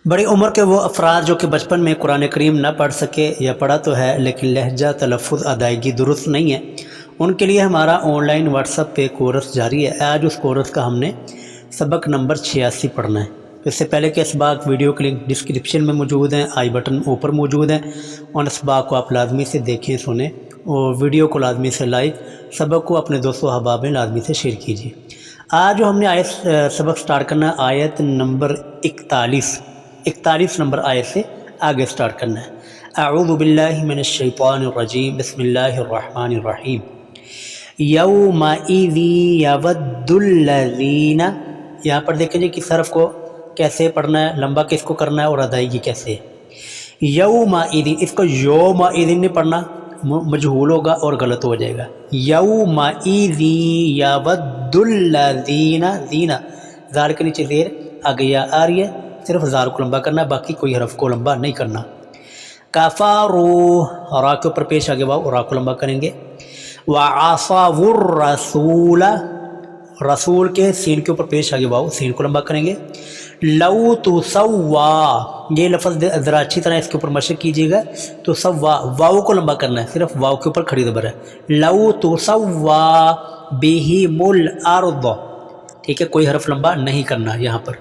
بڑی عمر کے وہ افراد جو کہ بچپن میں قرآن کریم نہ پڑھ سکے یا پڑھا تو ہے لیکن لہجہ تلفظ ادائیگی درست نہیں ہے، ان کے لیے ہمارا آن لائن واٹس ایپ پہ کورس جاری ہے۔ آج اس کورس کا ہم نے سبق نمبر 86 پڑھنا ہے۔ اس سے پہلے کے اسباق ویڈیو کے لنک ڈسکرپشن میں موجود ہیں، آئی بٹن اوپر موجود ہیں، ان اسباق کو آپ لازمی سے دیکھیں سنیں اور ویڈیو کو لازمی سے لائک، سبق کو اپنے دوستوں احباب میں لازمی سے شیئر کیجیے۔ آج جو ہم نے سبق سٹارٹ کرنا ہے آیت نمبر 41 نمبر آیت سے آگے سٹارٹ کرنا ہے۔ اعوذ باللہ من الشیطان الرجیم، بسم اللہ الرحمن الرحیم۔ یومئذ یود الذین، یہاں پر دیکھیں جی کس حرف کو کیسے پڑھنا ہے، لمبا کس کو کرنا ہے اور ادائیگی کیسے ہے۔ یومئذ، اس کو یومئذ نہیں پڑھنا، مجہول ہوگا اور غلط ہو جائے گا۔ یومئذ یود الذین، زین زال کے نیچے زیر آگے یا آ رہی ہے، صرف زال کو لمبا کرنا ہے، باقی کوئی حرف کو لمبا نہیں کرنا۔ کفروا، را کے اوپر پیش آگے واؤ، را کو لمبا کریں گے۔ وعصوا الرسول، رسول کے سین کے اوپر پیش آگے واؤ، سین کو لمبا کریں گے۔ لو تسوا، یہ لفظ ذرا اچھی طرح اس کے اوپر مشق کیجیے گا، تو سوا واؤ کو لمبا کرنا ہے، صرف واؤ کے اوپر کھڑی زبر ہے۔ لو تسوا بہم الارض، ٹھیک ہے، کوئی حرف لمبا نہیں کرنا یہاں پر۔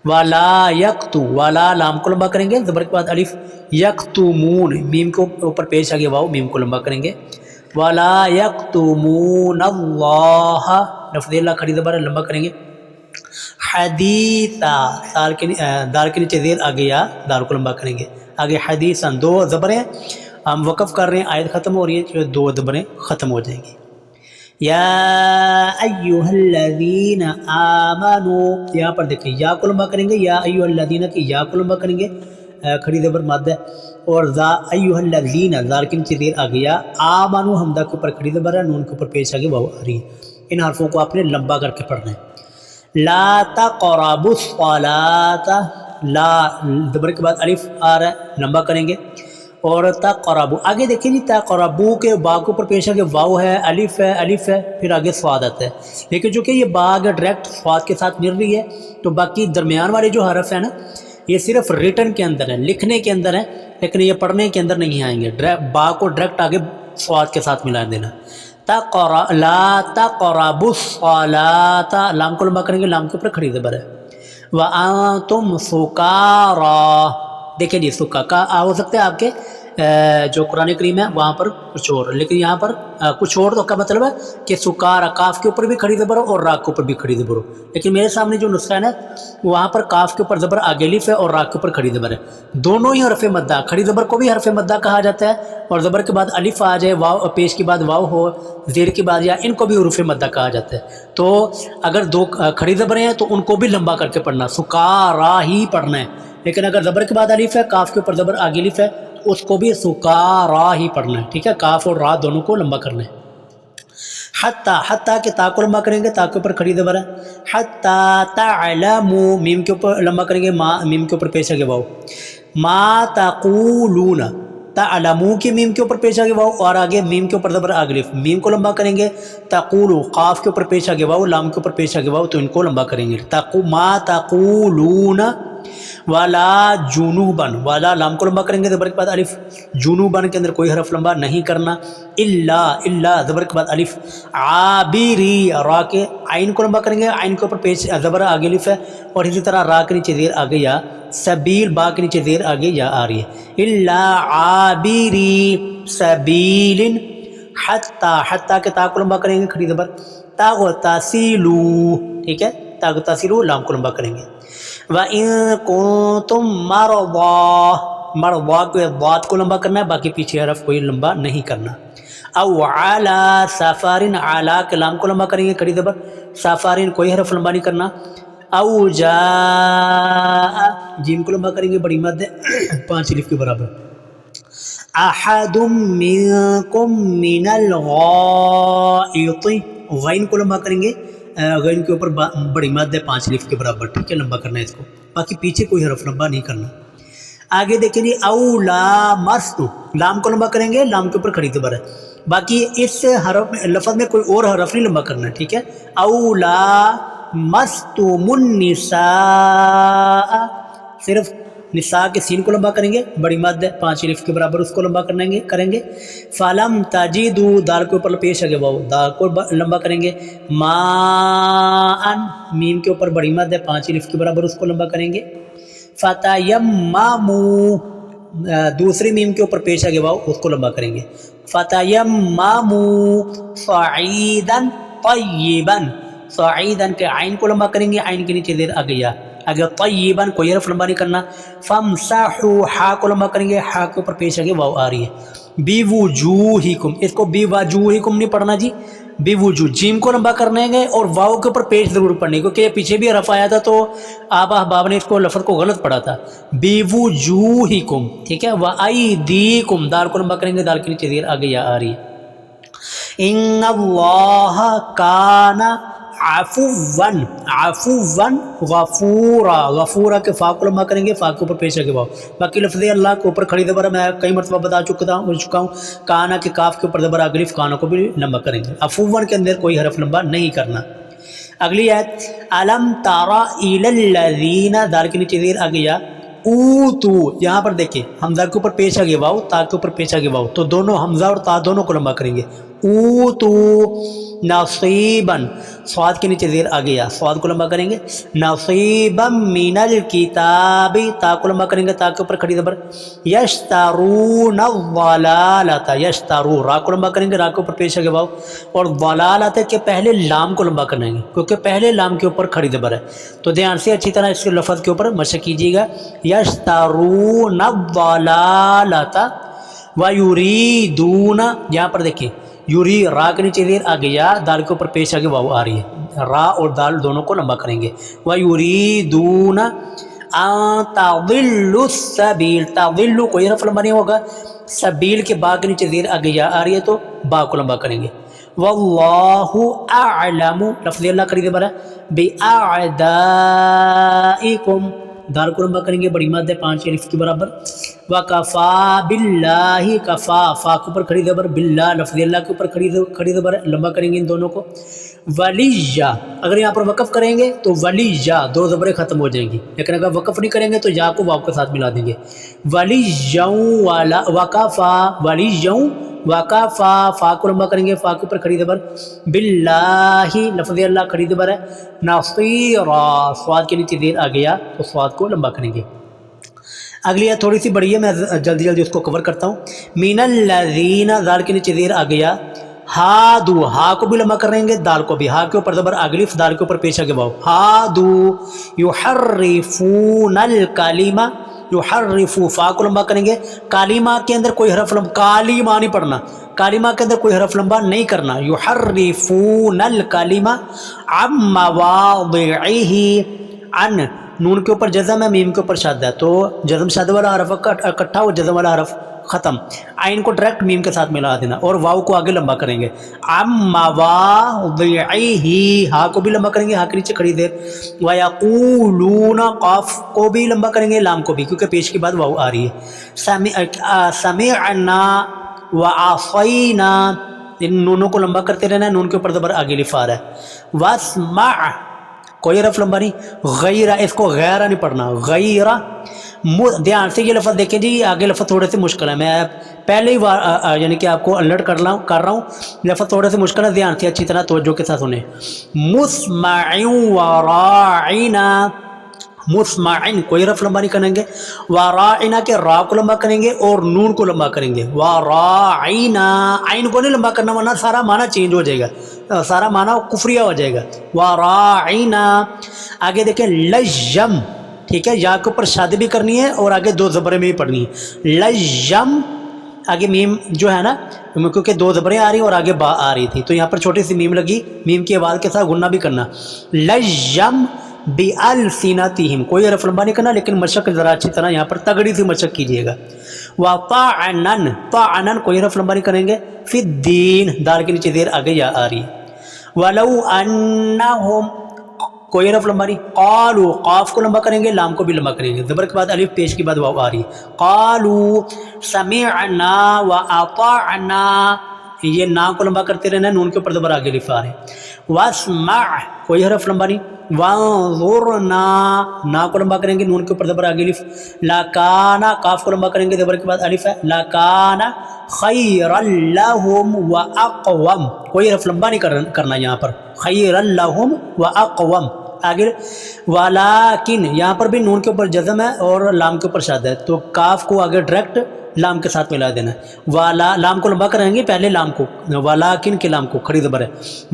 ولا یکتو، والا لام کو لمبا کریں گے، زبر کے بعد الف۔ یکتمون، میم کو اوپر پیش آگے واؤ، میم کو لمبا کریں گے۔ ولا یکتمون اللہ، لفظ اللہ کھڑی زبر ہے، لمبا کریں گے۔ حدیثا، دال کے نیچے زیر آگے یا دال کو لمبا کریں گے۔ آگے حدیثا، دو زبریں ہم وقف کر رہے ہیں، آیت ختم ہو رہی ہے، جو دو زبریں ختم ہو جائیں گی۔ یا ایہا الذین آمنوا، یہاں پر دیکھیں یا کو لمبا کریں گے، یا ایہا الذین کی یا کو لمبا کریں گے، کھڑی زبر مد ہے، اور ذا ایہا الذین، ذال کے نیچے زیر آگے یا، آمنوا حمزہ کے اوپر کھڑی زبر ہے، نون کے اوپر پیش آگے واو آ رہی ہے۔ ان حرفوں کو آپ نے لمبا کر کے پڑھنا ہے۔ لا تقربوا الصلاۃ، لا زبر کے بعد الف آ رہا ہے، لمبا کریں گے۔ اور تقربوا، آگے دیکھیں جی تقربوا کے با کے اوپر پیش آگے واو ہے، الف ہے، پھر آگے سواد آتا ہے، لیکن جو کہ یہ با اگر ڈائریکٹ سواد کے ساتھ مل رہی ہے تو باقی درمیان والے جو حرف ہیں نا، یہ صرف ریٹن کے اندر ہے، لکھنے کے اندر ہے، لیکن یہ پڑھنے کے اندر نہیں آئیں گے۔ با کو ڈائریکٹ آگے سواد کے ساتھ ملا دینا۔ لا تقربوا الصلاۃ، لام کو لمبا کریں گے، لام کے اوپر کھڑی زبر ہے۔ وانتم سکارا، دیکھیں جی سکا کا ہو سکتا ہے آپ کے جو قرآن کریم ہے وہاں پر کچھ اور، لیکن یہاں پر کچھ اور، تو کا مطلب ہے کہ سکارا کاف کے اوپر بھی کھڑی زبر ہو اور را کے اوپر بھی کھڑی زبر ہو، لیکن میرے سامنے جو نسخہ ہے نا وہاں پر کاف کے اوپر زبر آگے الف ہے اور را کے اوپر کھڑی زبر ہے، دونوں ہی حرف مدہ، کھڑی زبر کو بھی حرف مدہ کہا جاتا ہے، اور زبر کے بعد الف آ جائے، واو پیش کے بعد واو ہو، زیر کے بعد یا، ان کو بھی حروف مدہ کہا جاتا ہے۔ تو اگر دو کھڑی زبریں ہیں تو ان کو بھی لمبا کر کے پڑھنا، سکارا ہی پڑھنا ہے، لیکن اگر زبر کے بعد الف ہے، کاف کے اوپر زبر آگے الف ہے، اس کو بھی سکارا ہی پڑھنا ہے، ٹھیک ہے، کاف اور را دونوں کو لمبا کرنا ہے۔ حتی کے تا کو لمبا کریں گے، تا کے اوپر کھڑی زبر ہے۔ حتی تعلموا، میم کے اوپر لمبا کریں گے، میم کے اوپر پیش آگے واو۔ ما تقولون، تعلموا کی میم کے اوپر پیش آگے واو اور آگے میم کے اوپر زبر آگے الف، میم کو لمبا کریں گے۔ تقولوا، قاف کے اوپر پیش آگے واو، لام کے اوپر پیش آگے واو، تو ان کو لمبا کریں گے۔ ما تقولون ولا جنوبن، والا لام کو لمبا کریں گے، زبر کے بعد الف، جنوبن کے اندر کوئی حرف لمبا نہیں کرنا۔ الا زبر کے بعد الف۔ عابری، را کے عین کو لمبا کریں گے، عین کے اوپر پیش زبر آگے الف ہے، اور اسی طرح را کے نیچے زیر آگے یا، سبیل با کے نیچے زیر آگے یا آ رہی ہے۔ الا عابری سبیل۔ حتی کے تا کو لمبا کریں گے، کھڑی زبر۔ تغتسلوا، ٹھیک ہے، تغتسلوا لام کو لمبا کریں گے۔ وَإِن كُنتُم مَرْضَىٰ، مرضا کے ضاد کو لمبا کرنا ہے، باقی پیچھے حرف کوئی لمبا نہیں کرنا۔ او علی سفرن، علی کے لام کو لمبا کریں گے، کھڑی زبر۔ سفرن کوئی حرف لمبا نہیں کرنا۔ او جاء، جیم کو لمبا کریں گے، بڑی مد ہے، 5 الف کے برابر۔ احد منکم من الغائط، غین کو لمبا کریں گے، غین کے اوپر بڑی مد ہے، 5 الف کے برابر، ٹھیک ہے، لمبا کرنا ہے اس کو، باقی پیچھے کوئی حرف لمبا نہیں کرنا۔ آگے دیکھیں جی او لامستم، لام کو لمبا کریں گے، لام کے اوپر کھڑی زبر ہے، باقی اس حرف لفظ میں کوئی اور حرف نہیں لمبا کرنا ہے، ٹھیک ہے۔ او لامستم النساء، صرف نساء کے سین کو لمبا کریں گے، بڑی مد ہے 5 الف کے برابر اس کو لمبا کریں گے. فلم تجدو دال کے اوپر پیش آگے واو، دال کو لمبا کریں گے. ماءن میم کے اوپر بڑی مد ہے 5 الف کے برابر اس کو لمبا کریں گے. فتیممو دوسری میم کے اوپر پیش آگے واو اس کو لمبا کریں گے. فتیممو صعیدا طیبا، صعیدا کے عین کو لمبا کریں گے، عین کے نیچے زیر آ گیا آگے. طیبا کوئی حرف لمبا نہیں کرنا. فامسحوا ہا کو لمبا کریں گے، ہا کے اوپر پیش آگے واو آ رہی ہے. بوجوہکم اس کو بوجوہکم نہیں پڑھنا جی، بوجوہ جیم کو لمبا کرنے گے اور واو کے اوپر پیش ضرور پڑھنے، کیونکہ یہ پیچھے بھی حرف آیا تھا تو آپ احباب نے اس کو لفظ کو غلط پڑھا تھا. بوجوہکم ٹھیک ہے. وایدیکم دال کو لمبا کریں گے، دال کے نیچے زیر آ گیا آ رہی ہے. ان اللہ کان عفوا عفوا غفورا، غفورا کے فا کو لمبا کریں گے، فا کے اوپر پیش آگے واو. باقی لفظ اللہ کے اوپر کھڑی زبر میں کئی مرتبہ بتا چکا ہوں. کانا کے کاف کے اوپر زبر آگے الف، کانا کو بھی لمبا کریں گے. عفوا کے اندر کوئی حرف لمبا نہیں کرنا. اگلی آیت الم تارا الی الذین دال کے نیچے زیر آ گیا اوتو، یہاں پر دیکھیں حمزہ کے اوپر پیش آگے واو، تا کے اوپر پیش آگے واو، تو دونوں حمزہ اور تا دونوں کو لمبا کریں گے. اوتو نصیبا صاد کے نیچے زیر آ گیا، صاد کو لمبا کریں گے. نصیبا من الکتاب تا کو لمبا کریں گے، تا کے اوپر کھڑی زبر. یشترون الضلالۃ یشترو را کو لمبا کریں گے، را کے اوپر پیش آگے واو. اور ضلالۃ کے پہلے لام کو لمبا کریں گے کیونکہ پہلے لام کے اوپر کھڑی زبر ہے. تو دھیان سے اچھی طرح اس کے لفظ کے اوپر مشق کیجیے گا. یشترون الضلالۃ ویریدون، یہاں پر دیکھیں یوری را کے نیچے زیر آ گیا، دال کے اوپر پیش آگے واو آ رہی ہے، را اور دال دونوں کو لمبا کریں گے. وَيُرِيدُونَ أَن تَضِلُّوا السَّبِيلَ، تَضِلُّوا کوئی حرف لمبا نہیں ہوگا، سبیل کے با کے نیچے زیر آ گیا آ رہی ہے تو با کو لمبا کریں گے. وَاللَّهُ أَعْلَمُ لفظ اللہ کری زبر ہے. بِأَعْدَائِكُمْ دال کو لمبا کریں گے، بڑی مد ہے 5 الف کے برابر. وَكَفَى بِاللَّهِ کفا فا کے اوپر کھڑی زبر، باللہ لفظ اللہ کے اوپر کھڑی زبر ہے، لمبا کریں گے ان دونوں کو. ولیجا اگر یہاں پر وقف کریں گے تو ولیجا دو زبریں ختم ہو جائیں گی، لیکن اگر وقف نہیں کریں گے تو یا کو واو کے ساتھ ملا دیں گے. ولیجوں والا وکافا ولیجوں وکافا فا کو لمبا کریں گے، فا کے اوپر کھڑی زبر. باللہ لفظ اللہ کھڑی زبر ہے. نصیرا سواد کے نیچے دیر آ گیا تو سواد کو لمبا کریں گے. اگلی ہے تھوڑی سی بڑی ہے، میں جلدی اس کو کور کرتا ہوں. من الذین دال کے نیچے دیر آ گیا. ہادو ہا کو بھی لمبا کریں گے، دال کو بھی، ہا کے اوپر زبر اگلف، دال کے اوپر پیش آگے واو. ہادو یحرفون الکلمہ، یحرفو فا کو لمبا کریں گے. کالیمہ کے اندر کوئی حرف لمبا، کالیمہ نہیں پڑھنا، کالیمہ کے اندر کوئی حرف لمبا نہیں کرنا. یحرفون الکلمہ عن مواضعہ، عن نون کے اوپر جزم ہے، میم کے اوپر شاد ہے، تو جزم شاد والا حرف اکٹھا ہو، جزم والا حرف ختم. عین کو ڈائریکٹ میم کے ساتھ ملا دینا اور واو کو آگے لمبا کریں گے. عن مواضعہ ہا کو بھی لمبا کریں گے، ہا کے نیچے کھڑی دیر. ویقولون قاف کو بھی لمبا کریں گے، لام کو بھی، کیونکہ پیش کے بعد واو آ رہی ہے. سمعنا وعصینا ان نونوں کو لمبا کرتے رہنا ہے، نون کے اوپر زبر آگے لف آ رہا ہے. واسمع کوئی رف لمبا نہیں. غیرہ اس کو غیرہ نہیں پڑھنا، غیرہ. دھیان سے یہ لفظ دیکھیں جی، آگے لفظ تھوڑے سے مشکل ہے، میں پہلے ہی یعنی کہ آپ کو الرٹ کر رہا ہوں، لفظ تھوڑے سے مشکل ہے، دھیان سے اچھی طرح توجہ کے ساتھ سنیں. مسمع وراعنا، مسمعن کوئی رف لمبا نہیں کریں گے. وراعنا کے را کو لمبا کریں گے اور نون کو لمبا کریں گے. وراعنا عین کو نہیں لمبا کرنا ورنہ سارا معنی چینج ہو جائے گا، سارا معنی کفریہ ہو جائے گا. وراعنا آگے دیکھیں لجم، ٹھیک ہے، یا کے اوپر شادی بھی کرنی ہے اور آگے دو زبریں بھی پڑھنی ہے. لجم آگے میم جو ہے نا، کیونکہ دو زبریں آ رہی ہیں اور آگے با آ رہی تھی تو یہاں پر چھوٹی سی میم لگی، میم کی آواز کے ساتھ غنہ بھی کرنا. لجم بِأَلْسِنَتِهِمْ کوئی حرف لمبا نہیں کرنا، لیکن مشق ذرا اچھی طرح یہاں پر تگڑی سی مشق کیجیے گا. وَطَعْنًا طَعْنًا کوئی حرف لمبا نہیں کریں گے. فِي الدِّينِ دال کے نیچے دیر آگے یا آ رہی ہے. وَلَوْ أَنَّهُمْ کوئی حرف لمبا نہیں. قالوا قاف کو لمبا کریں گے، لام کو بھی لمبا کریں گے، زبر کے بعد الف، پیش کے بعد واو آ رہی ہے. قالوا سمعنا وأطعنا یہ نا کو لمبا کرتے رہنا ہے, نون کے اوپر زبر آگے الف آ رہے ہیں. واسمع کوئی حرف لمبا نہیں. وانظرنا نا کو لمبا کریں گے, نون کے اوپر زبر آگے الف. لکانا کاف کو لمبا کریں گے, زبر کے بعد الف ہے. لکانا خیرا لہم واقوم کوئی حرف لمبا نہیں کرنا یہاں پر. خیرا لہم واقوم آگے. ولیکن یہاں پر بھی نون کے اوپر جزم ہے اور لام کے اوپر شاد ہے, تو کاف کو آگے ڈائریکٹ لام کے ساتھ ملا دینا ہے. والا لام کو لمبا کریں گے پہلے لام کو, ولیکن کے لام کو کھڑی زبر ہے.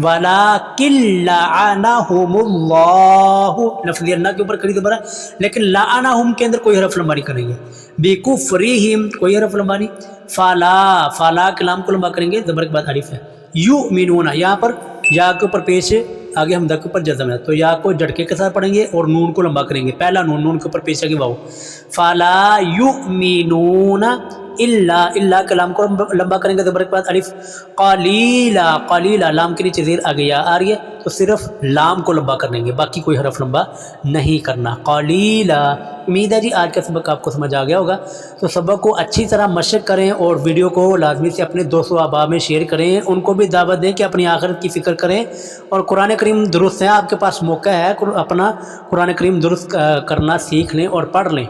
ولیکن لعنہم اللہ لفظ اللہ کے اوپر کھڑی زبر ہے, لیکن لعنہم کے اندر کوئی حرف لمبا نہیں کریں گے. بکفرہم کوئی حرف لمبا نہیں. فلا فلا کے لام کو لمبا کریں گے, زبر کے بعد الف ہے. یؤمنون یہاں پر یا کے اوپر پیش آگے حمزہ کے اوپر جزم ہے, تو یا کو جھٹکے کے ساتھ پڑھیں گے اور نون کو لمبا کریں گے. پہلا نون, نون کے اوپر پیش آگے واو. فلا یؤمنون الا الا کلام کو لمبا کریں گے, زبر کے بعد الف. قلیلا قلیلا لام کے نیچے زیر آگے یا آ رہی ہے, تو صرف لام کو لمبا کریں گے, باقی کوئی حرف لمبا نہیں کرنا. قلیلا. امید ہے جی آج کا سبق آپ کو سمجھ آ گیا ہوگا. تو سبق کو اچھی طرح مشق کریں اور ویڈیو کو لازمی سے اپنے دوستوں احباب میں شیئر کریں, ان کو بھی دعوت دیں کہ اپنی آخرت کی فکر کریں. اور قرآن کریم درست ہے, آپ کے پاس موقع ہے, اپنا قرآن کریم درست کرنا سیکھ لیں اور پڑھ لیں.